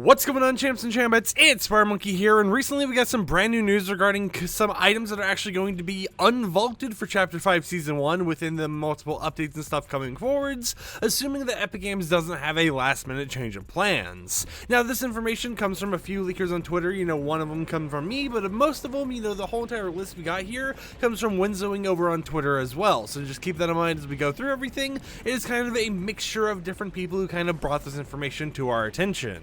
What's going on, champs and chambits? It's FireMonkey here, and recently we got some brand new news regarding some items that are actually going to be unvaulted for Chapter 5 Season 1 within the multiple updates and stuff coming forwards, assuming that Epic Games doesn't have a last-minute change of plans. Now, this information comes from a few leakers on Twitter. One of them comes from me, but most of them, the whole entire list we got here comes from Winzowing over on Twitter as well. So just keep that in mind as we go through everything. It is kind of a mixture of different people who kind of brought this information to our attention.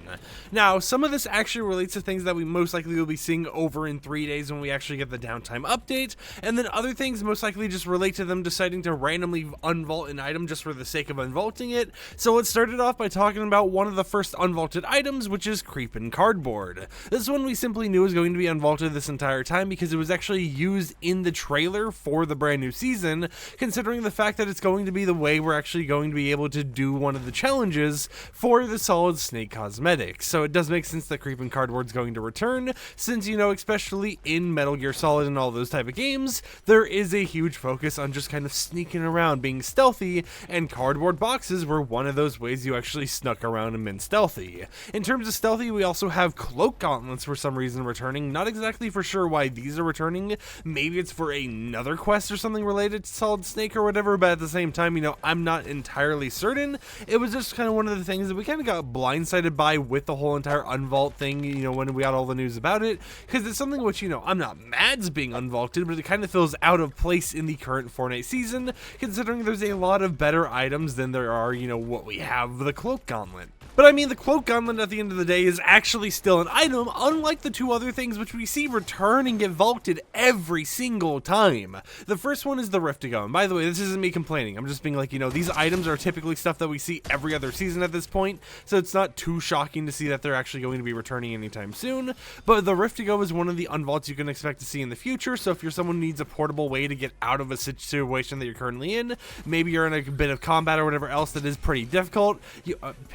Now, some of this actually relates to things that we most likely will be seeing over in 3 days when we actually get the downtime update, and then other things most likely just relate to them deciding to randomly unvault an item just for the sake of unvaulting it. So let's start it off by talking about one of the first unvaulted items, which is Creepin' Cardboard. This one we simply knew was going to be unvaulted this entire time because it was actually used in the trailer for the brand new season, considering the fact that it's going to be the way we're actually going to be able to do one of the challenges for the Solid Snake cosmetics. So it does make sense that Creepin' Cardboard's going to return, since, especially in Metal Gear Solid and all those type of games, there is a huge focus on just kind of sneaking around, being stealthy, and cardboard boxes were one of those ways you actually snuck around and been stealthy. In terms of stealthy, we also have Cloak Gauntlets for some reason returning. Not exactly for sure why these are returning. Maybe it's for another quest or something related to Solid Snake or whatever, but at the same time, I'm not entirely certain. It was just kind of one of the things that we kind of got blindsided by with the whole entire unvault thing, when we got all the news about it, because it's something which, I'm not mad it's being unvaulted, but it kind of feels out of place in the current Fortnite season, considering there's a lot of better items than there are, what we have, the Cloak Gauntlet. But I mean, the Cloak Gauntlet at the end of the day is actually still an item, unlike the two other things which we see return and get vaulted every single time. The first one is the Rift-to-Go, and by the way, this isn't me complaining, I'm just being like, these items are typically stuff that we see every other season at this point, so it's not too shocking to see that they're actually going to be returning anytime soon. But the Rift-to-Go is one of the unvaults you can expect to see in the future, so if you're someone who needs a portable way to get out of a situation that you're currently in, maybe you're in a bit of combat or whatever else that is pretty difficult,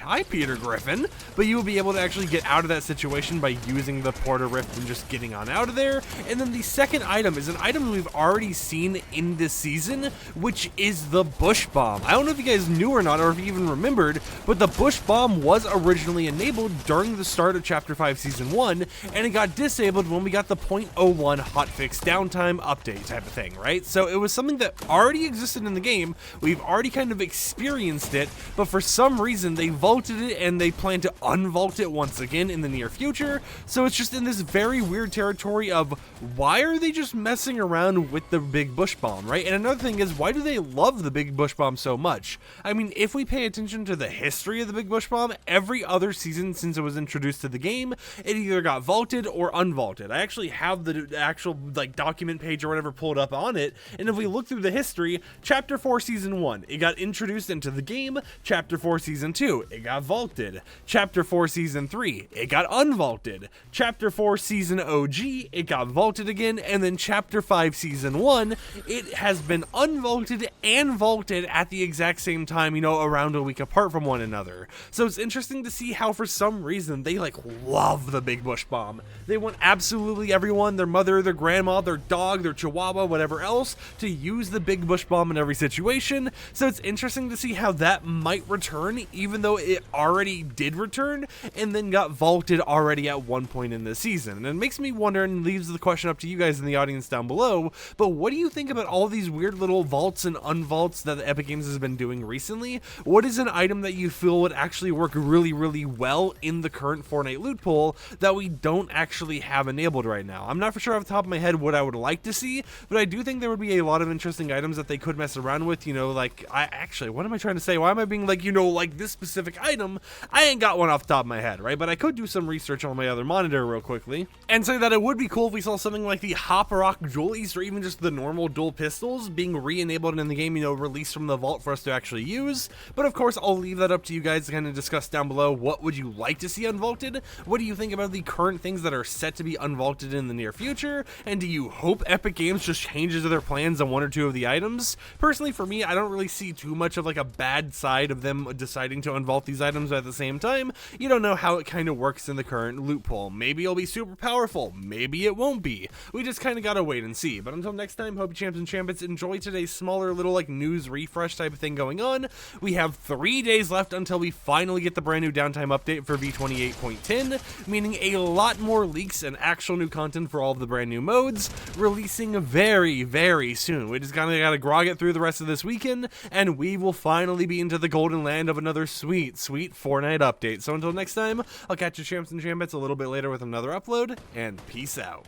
hi Peter Griffin, but you will be able to actually get out of that situation by using the Porter Rift and just getting on out of there. And then the second item is an item we've already seen in this season, which is the Bush Bomb. I don't know if you guys knew or not, or if you even remembered, but the Bush Bomb was originally enabled during the start of Chapter 5 Season 1, and it got disabled when we got the .01 hotfix downtime update type of thing, right? So it was something that already existed in the game, we've already kind of experienced it, but for some reason they vaulted it and they plan to unvault it once again in the near future. So it's just in this very weird territory of, why are they just messing around with the Big Bush Bomb, right? And another thing is, why do they love the Big Bush Bomb so much? I mean, if we pay attention to the history of the Big Bush Bomb, every other season since it was introduced to the game, it either got vaulted or unvaulted. I actually have the actual document page or whatever pulled up on it, and if we look through the history, Chapter 4 Season 1, it got introduced into the game. Chapter 4 Season 2, it got vaulted. Chapter 4 Season 3, it got unvaulted. Chapter 4 Season OG, it got vaulted again, and then Chapter 5 Season 1, it has been unvaulted and vaulted at the exact same time, around a week apart from one another. So it's interesting to see how for some reason they love the Big Bush Bomb. They want absolutely everyone, their mother, their grandma, their dog, their chihuahua, whatever else, to use the Big Bush Bomb in every situation. So it's interesting to see how that might return, even though it already did return and then got vaulted already at one point in the season. And it makes me wonder, and leaves the question up to you guys in the audience down below, but what do you think about all these weird little vaults and unvaults that Epic Games has been doing recently? What is an item that you feel would actually work really, really well in the current Fortnite loot pool that we don't actually have enabled right now? I'm not for sure off the top of my head what I would like to see, but I do think there would be a lot of interesting items that they could mess around with, what am I trying to say? Why am I being this specific item? I ain't got one off the top of my head, right? But I could do some research on my other monitor real quickly and say that it would be cool if we saw something like the Hop Rock Dualies or even just the normal dual pistols being re-enabled in the game, released from the vault for us to actually use. But of course, I'll leave that up to you guys to kind of discuss down below. What would you like to see unvaulted? What do you think about the current things that are set to be unvaulted in the near future? And do you hope Epic Games just changes their plans on one or two of the items? Personally, for me, I don't really see too much of a bad side of them deciding to unvault these items but at the same time, you don't know how it kind of works in the current loot pool. Maybe it'll be super powerful, maybe it won't be. We just kind of gotta wait and see. But until next time, hope you champs and champions enjoy today's smaller little like news refresh type of thing going on. We have 3 days left until we finally get the brand new downtime update for V28.10, meaning a lot more leaks and actual new content for all of the brand new modes, releasing very, very soon. We just kinda gotta grog it through the rest of this weekend, and we will finally be into the golden land of another sweet, sweet Fortnite update. So until next time, I'll catch you champs and champions a little bit later with another upload, and peace out.